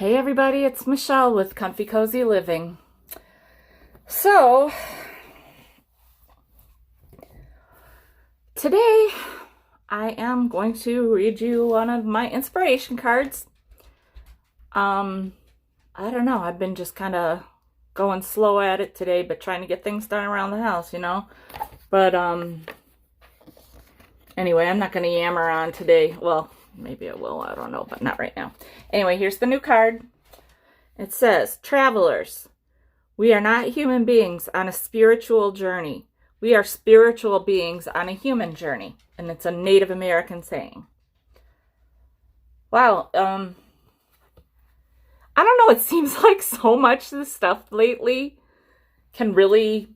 Hey everybody, it's Michelle with Comfy Cozy Living. So, today I am going to read you one of my inspiration cards. I don't know, I've been just kind of going slow at it today, but trying to get things done around the house, But, anyway, I'm not going to yammer on today. Well, maybe I will, I don't know, but not right now. Anyway, here's the new card. It says, Travelers, we are not human beings on a spiritual journey. We are spiritual beings on a human journey. And it's a Native American saying. Wow, I don't know, it seems like so much of the stuff lately can really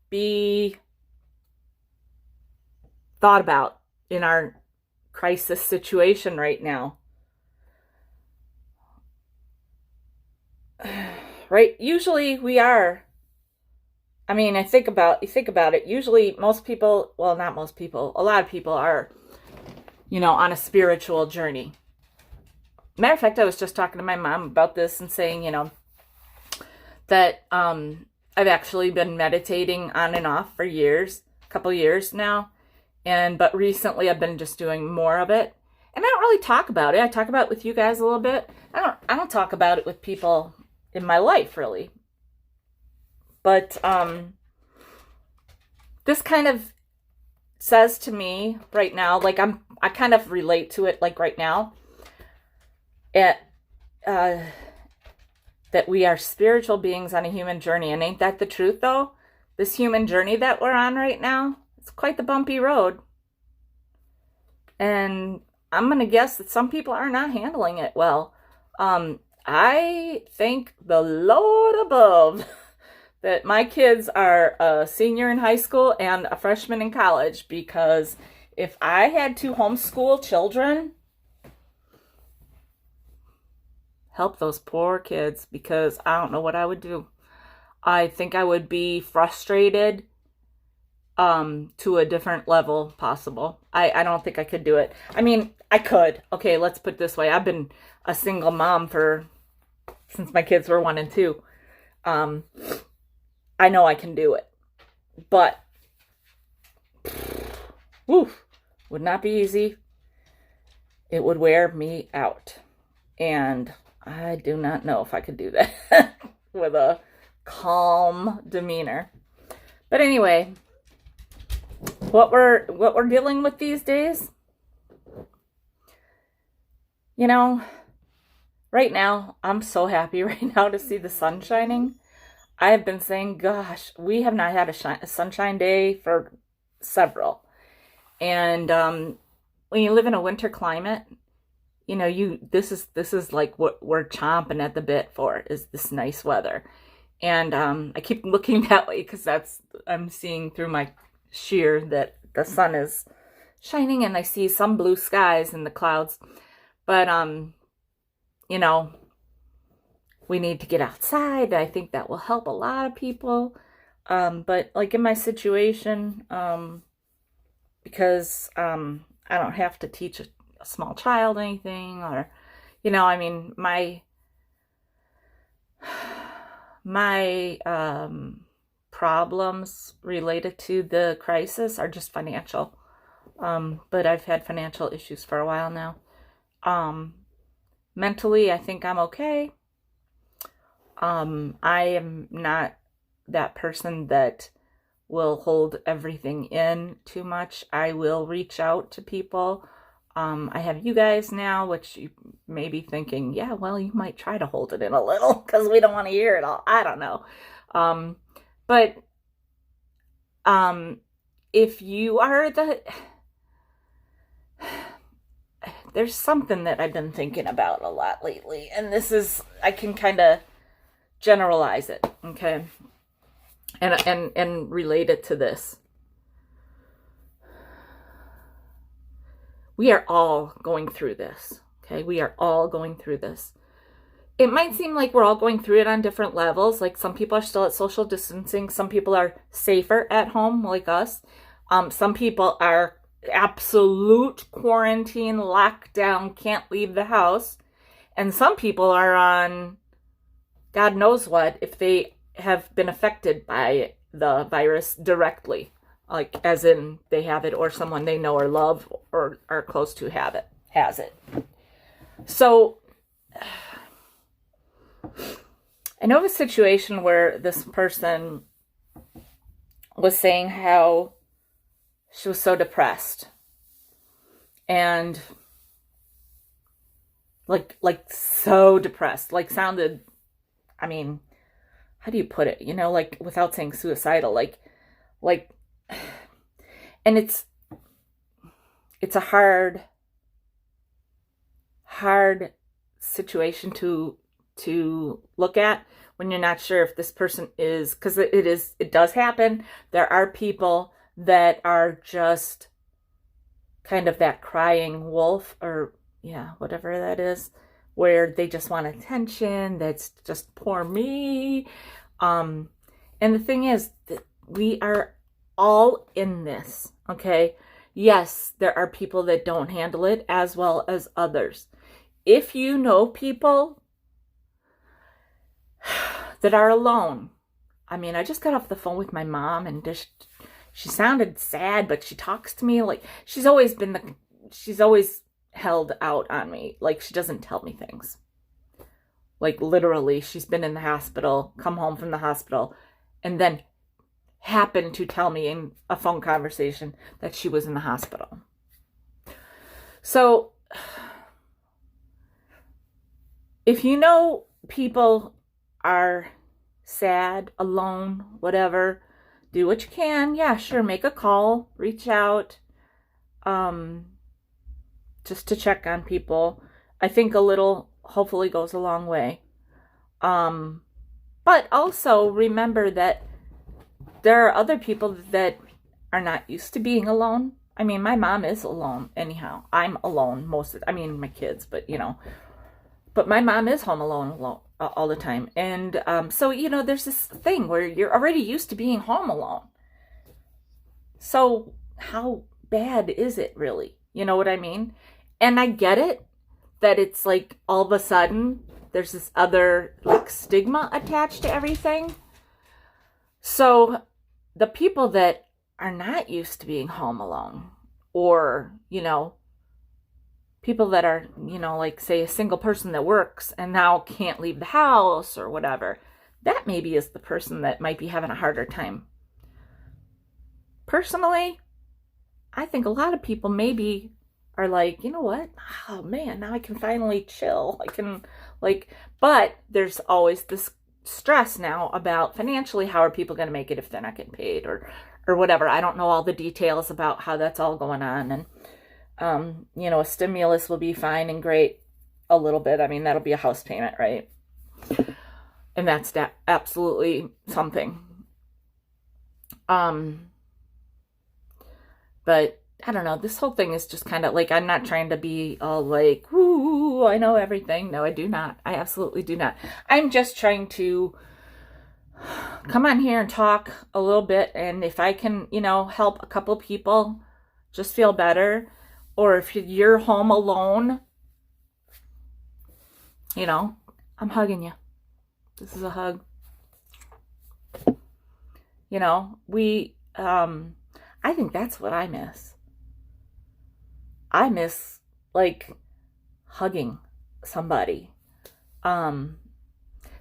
be thought about in our crisis situation right now. Right? Usually we are. I mean, you think about it. Usually most people, well, not most people, a lot of people are, on a spiritual journey. Matter of fact, I was just talking to my mom about this and saying, that I've actually been meditating on and off for years, a couple years now. But recently I've been just doing more of it. And I don't really talk about it. I talk about it with you guys a little bit. I don't talk about it with people in my life, really. But this kind of says to me right now, like I kind of relate to it, like right now, that we are spiritual beings on a human journey. And ain't that the truth, though? This human journey that we're on right now, it's quite the bumpy road. And I'm going to guess that some people are not handling it well. I thank the Lord above that my kids are a senior in high school and a freshman in college, because if I had to homeschool children, help those poor kids, because I don't know what I would do. I think I would be frustrated to a different level possible. I don't think I could do it. I mean, I could. Okay, let's put it this way. I've been a single mom since my kids were 1 and 2. I know I can do it. But, would not be easy. It would wear me out. And I do not know if I could do that with a calm demeanor. But anyway, what we're dealing with these days, right now, I'm so happy right now to see the sun shining. I have been saying, gosh, we have not had a sunshine day for several. And when you live in a winter climate, this is like what we're chomping at the bit for, is this nice weather. And I keep looking that way because I'm seeing through my sheer that the sun is shining, and I see some blue skies in the clouds. But we need to get outside. I think that will help a lot of people. But like in my situation, because I don't have to teach a small child anything, or, my problems related to the crisis are just financial. But I've had financial issues for a while now. Mentally, I think I'm okay. I am not that person that will hold everything in too much. I will reach out to people. I have you guys now, which you may be thinking, yeah, well, you might try to hold it in a little because we don't want to hear it all. I don't know. But if you are there's something that I've been thinking about a lot lately, and I can kind of generalize it, okay, and relate it to this. We are all going through this, okay? We are all going through this. It might seem like we're all going through it on different levels. Like some people are still at social distancing. Some people are safer at home, like us. Some people are absolute quarantine, lockdown, can't leave the house. And some people are on God knows what if they have been affected by the virus directly, like as in they have it, or someone they know or love or are close to has it. So I know of a situation where this person was saying how she was so depressed and like so depressed, like sounded, I mean, how do you put it? You know, like without saying suicidal, like, and it's a hard situation to look at when you're not sure if this person is, because it does happen. There are people that are just kind of that crying wolf, or yeah, whatever that is, where they just want attention. That's just poor me. And the thing is that we are all in this, okay? Yes, there are people that don't handle it as well as others. If you know people that are alone, I mean, I just got off the phone with my mom, and she sounded sad, but she talks to me like she's always held out on me. Like, she doesn't tell me things. Like, literally, she's been in the hospital, come home from the hospital, and then happened to tell me in a phone conversation that she was in the hospital. So, if you know people are sad, alone, whatever, do what you can. Yeah, sure, make a call, reach out, just to check on people. I think a little hopefully goes a long way. But also remember that there are other people that are not used to being alone. I mean, my mom is alone anyhow. I'm alone my kids, but but my mom is home alone all the time. And so, there's this thing where you're already used to being home alone. So how bad is it really? You know what I mean? And I get it that it's like all of a sudden there's this other like stigma attached to everything. So the people that are not used to being home alone, or, people that are, like say a single person that works and now can't leave the house or whatever, that maybe is the person that might be having a harder time. Personally, I think a lot of people maybe are like, you know what? Oh man, now I can finally chill. But there's always this stress now about financially, how are people going to make it if they're not getting paid or whatever. I don't know all the details about how that's all going on. And, a stimulus will be fine and great a little bit. I mean, that'll be a house payment, right? And that's absolutely something. But I don't know. This whole thing is just kind of like, I'm not trying to be all like, ooh, I know everything. No, I do not. I absolutely do not. I'm just trying to come on here and talk a little bit. And if I can, help a couple people just feel better, or if you're home alone, I'm hugging you. This is a hug. I think that's what I miss. I miss like hugging somebody.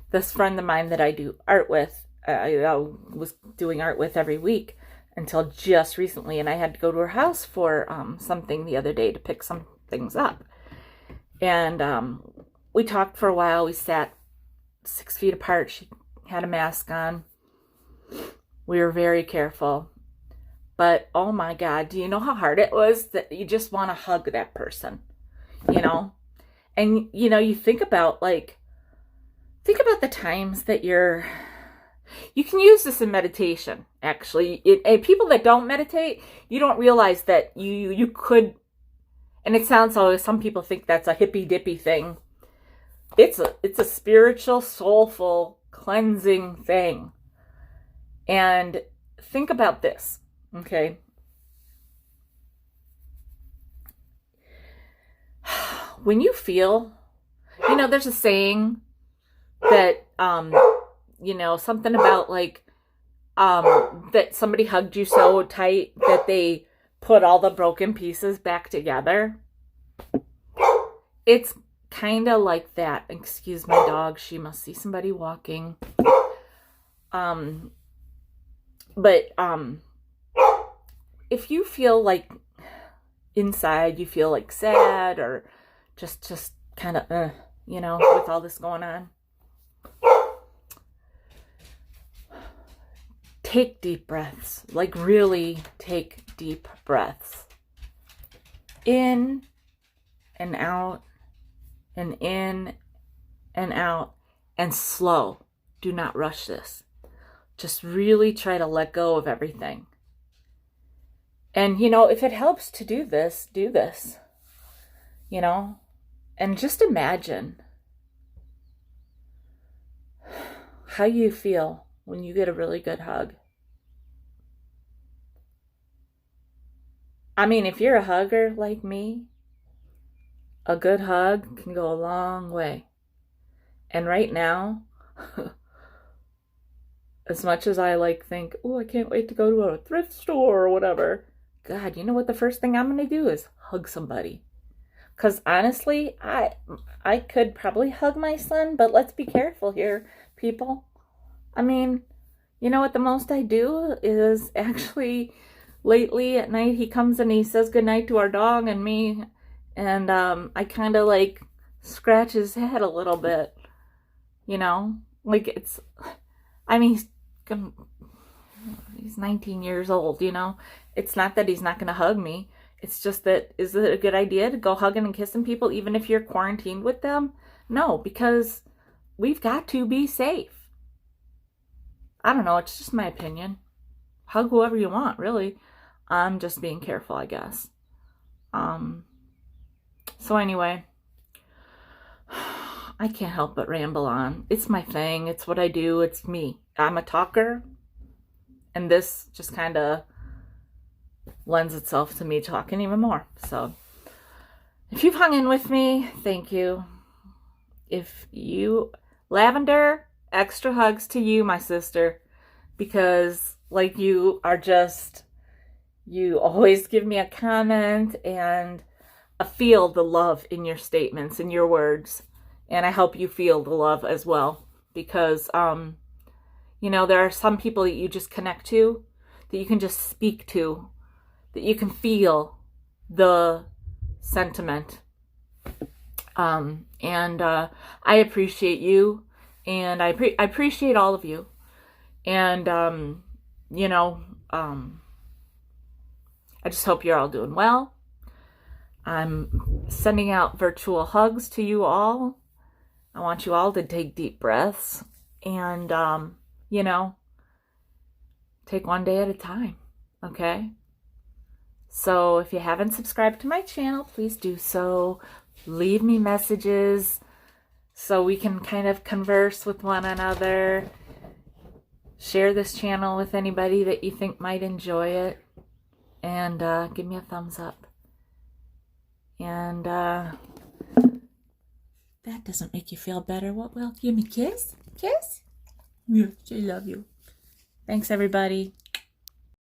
This friend of mine that I do art with, I was doing art with every week until just recently, and I had to go to her house for something the other day to pick some things up. And we talked for a while. We sat 6 feet apart. She had a mask on. We were very careful. But oh my God, do you know how hard it was that you just want to hug that person, And, you think about the times that you can use this in meditation, actually. People that don't meditate, you don't realize that you could, and it sounds like some people think that's a hippy dippy thing. It's a spiritual, soulful, cleansing thing. And think about this. Okay. When you feel, You know, there's a saying that, you know, something about like, that somebody hugged you so tight that they put all the broken pieces back together. It's kind of like that. Excuse my dog. She must see somebody walking. But if you feel like inside, you feel like sad or just kind of, you know, with all this going on, take deep breaths. Like really take deep breaths. In and out and in and out and slow. Do not rush this. Just really try to let go of everything. And, you know, if it helps to do this, you know, and just imagine how you feel when you get a really good hug. I mean, if you're a hugger like me, a good hug can go a long way. And right now, as much as I like think, oh, I can't wait to go to a thrift store or whatever. God, you know what the first thing I'm going to do is hug somebody. Because honestly, I could probably hug my son, but let's be careful here, people. I mean, you know what the most I do is actually lately at night he comes and he says goodnight to our dog and me. And I kind of like scratch his head a little bit, you know? Like it's, I mean, he's 19 years old, you know? It's not that he's not going to hug me. It's just that, is it a good idea to go hugging and kissing people even if you're quarantined with them? No, because we've got to be safe. I don't know, it's just my opinion. Hug whoever you want, really. I'm just being careful, I guess. So anyway, I can't help but ramble on. It's my thing. It's what I do. It's me. I'm a talker. And this just kind of lends itself to me talking even more. So if you've hung in with me, thank you. If you, Lavender, extra hugs to you, my sister, because like you are just, you always give me a comment and I feel the love in your statements and your words. And I hope you feel the love as well. Because, you know, there are some people that you just connect to, that you can just speak to, that you can feel the sentiment. And I appreciate you. And I appreciate all of you. And, you know, I just hope you're all doing well. I'm sending out virtual hugs to you all. I want you all to take deep breaths and, you know, take one day at a time, okay? So if you haven't subscribed to my channel, please do so. Leave me messages so we can kind of converse with one another. Share this channel with anybody that you think might enjoy it. And give me a thumbs up. And that doesn't make you feel better. What will? Give me a kiss? Kiss? Yes, I love you. Thanks, everybody.